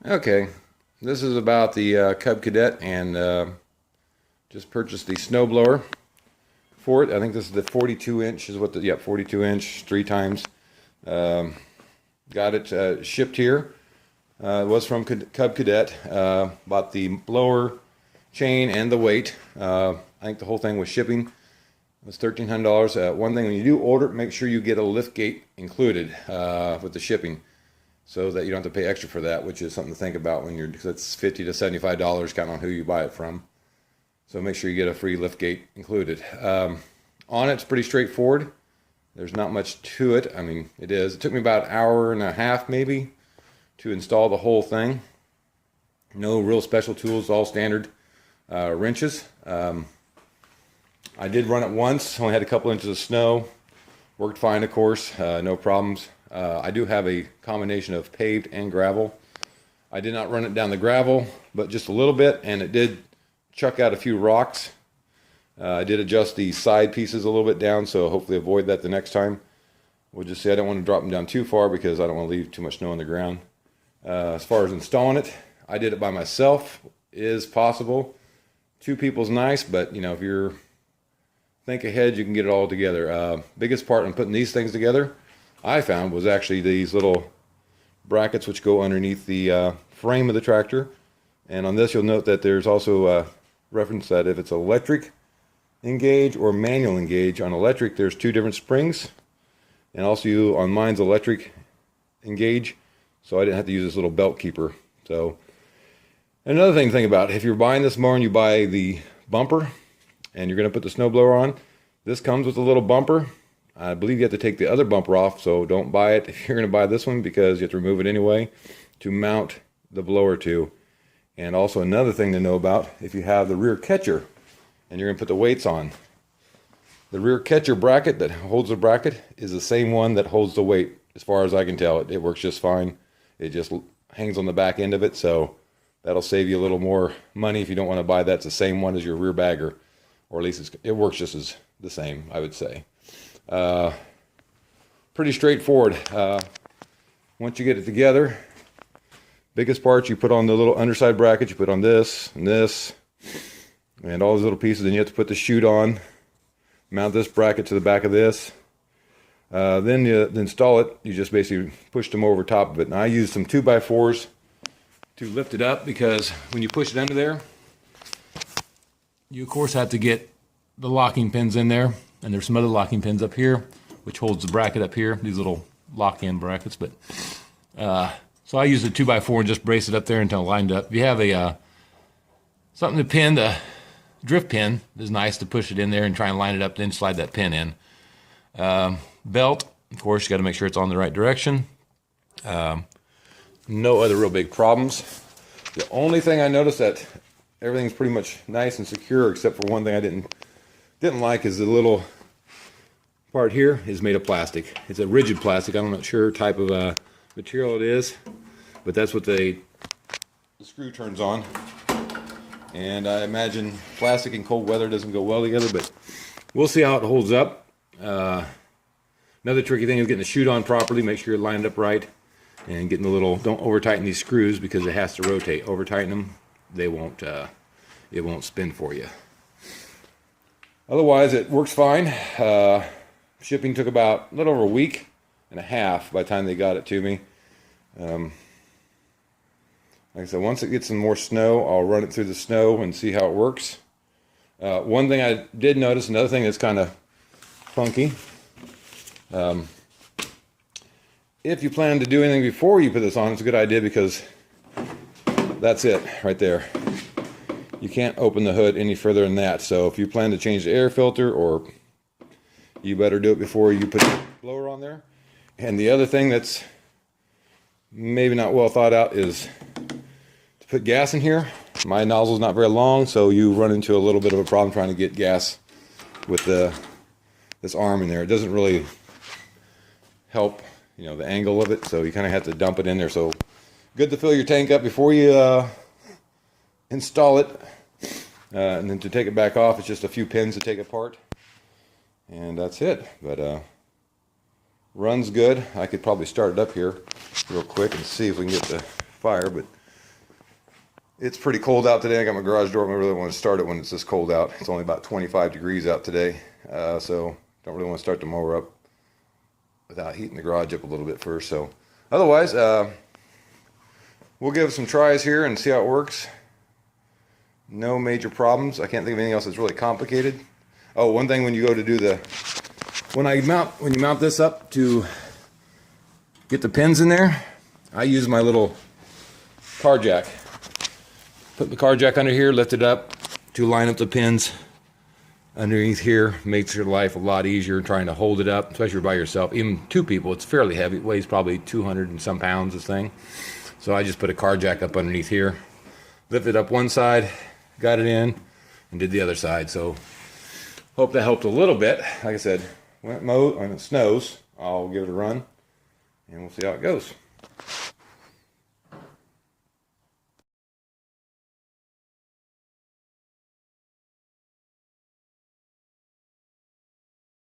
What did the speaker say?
Okay, this is about the Cub Cadet, and just purchased the snowblower for it. I think this is the 42 inch is what the, yeah, 42 inch, 3 times. Got it shipped here. It was from Cub Cadet. Bought the blower, chain, and the weight. I think the whole thing was shipping. It was $1,300. One thing, when you do order, make sure you get a lift gate included with the shipping, so that you don't have to pay extra for that, which is something to think about when you're, because it's $50 to $75 counting on who you buy it from. So make sure you get a free lift gate included. On it's pretty straightforward. There's not much to it. I mean, it is. It took me about an hour and a half maybe to install the whole thing. No real special tools, all standard wrenches. I did run it once, only had a couple inches of snow. Worked fine, of course, no problems. I do have a combination of paved and gravel. I did not run it down the gravel, but just a little bit, and it did chuck out a few rocks. I did adjust the side pieces a little bit down, so hopefully avoid that the next time. We'll just say I don't want to drop them down too far because I don't want to leave too much snow on the ground. As far as installing it, I did it by myself. Is possible. 2 people's nice, but you know, if you're think ahead, you can get it all together. Biggest part in putting these things together, I found, was actually these little brackets which go underneath the frame of the tractor. And on this, you'll note that there's also a reference that if it's electric engage or manual engage. On electric, there's 2 different springs, and also on mine's electric engage, so I didn't have to use this little belt keeper. So another thing to think about, if you're buying this mower and you buy the bumper and you're going to put the snowblower on, this comes with a little bumper. I believe you have to take the other bumper off, so don't buy it if you're going to buy this one, because you have to remove it anyway to mount the blower to. And also another thing to know about, if you have the rear catcher and you're going to put the weights on, the rear catcher bracket that holds the bracket is the same one that holds the weight. As far as I can tell, it works just fine. It just hangs on the back end of it, so that'll save you a little more money if you don't want to buy that. It's the same one as your rear bagger, or at least it works just as the same, I would say. Pretty straightforward. Once you get it together, biggest parts, you put on the little underside bracket, you put on this and this and all those little pieces. Then you have to put the chute on, mount this bracket to the back of this. Then you install it, you just basically push them over top of it. And I use some 2x4s to lift it up, because when you push it under there, you of course have to get the locking pins in there, and there's some other locking pins up here which holds the bracket up here, these little lock-in brackets. But so I use a 2x4 and just brace it up there until lined up. If you have a something to pin, the drift pin is nice to push it in there and try and line it up, then slide that pin in. Belt, of course, you got to make sure it's on the right direction. No other real big problems. The only thing I noticed that everything's pretty much nice and secure, except for one thing I didn't like, is the little part here is made of plastic. It's a rigid plastic. I'm not sure type of material it is, but that's what the screw turns on. And I imagine plastic in cold weather doesn't go well together, but we'll see how it holds up. Another tricky thing is getting the chute on properly. Make sure you're lined up right, and getting the little, don't over tighten these screws because it has to rotate. Over tighten them, they won't, it won't spin for you. Otherwise, it works fine. Shipping took about a little over a week and a half by the time they got it to me. Like I said, once it gets some more snow, I'll run it through the snow and see how it works. One thing I did notice, another thing that's kind of funky, if you plan to do anything before you put this on, it's a good idea, because that's it right there. You can't open the hood any further than that. So if you plan to change the air filter, or you better do it before you put the blower on there. And the other thing that's maybe not well thought out is to put gas in here. My nozzle's not very long, so you run into a little bit of a problem trying to get gas with this arm in there. It doesn't really help, you know, the angle of it, so you kind of have to dump it in there. So good to fill your tank up before you install it, and then to take it back off, it's just a few pins to take apart, and that's it. But runs good. I could probably start it up here real quick and see if we can get the fire, but It's pretty cold out today. I got my garage door open. I really want to start it when it's this cold out. It's only about 25 degrees out today. So don't really want to start the mower up without heating the garage up a little bit first. So otherwise, we'll give it some tries here and see how it works. No major problems. I can't think of anything else that's really complicated. Oh, one thing when you go to do the, when you mount this up to get the pins in there, I use my little car jack. Put the car jack under here, lift it up to line up the pins underneath here. Makes your life a lot easier trying to hold it up, especially by yourself. Even two people, it's fairly heavy. It weighs probably 200 and some pounds, this thing. So I just put a car jack up underneath here, lifted up one side, got it in, and did the other side. So hope that helped a little bit. Like I said, when it snows, I'll give it a run, and we'll see how it goes.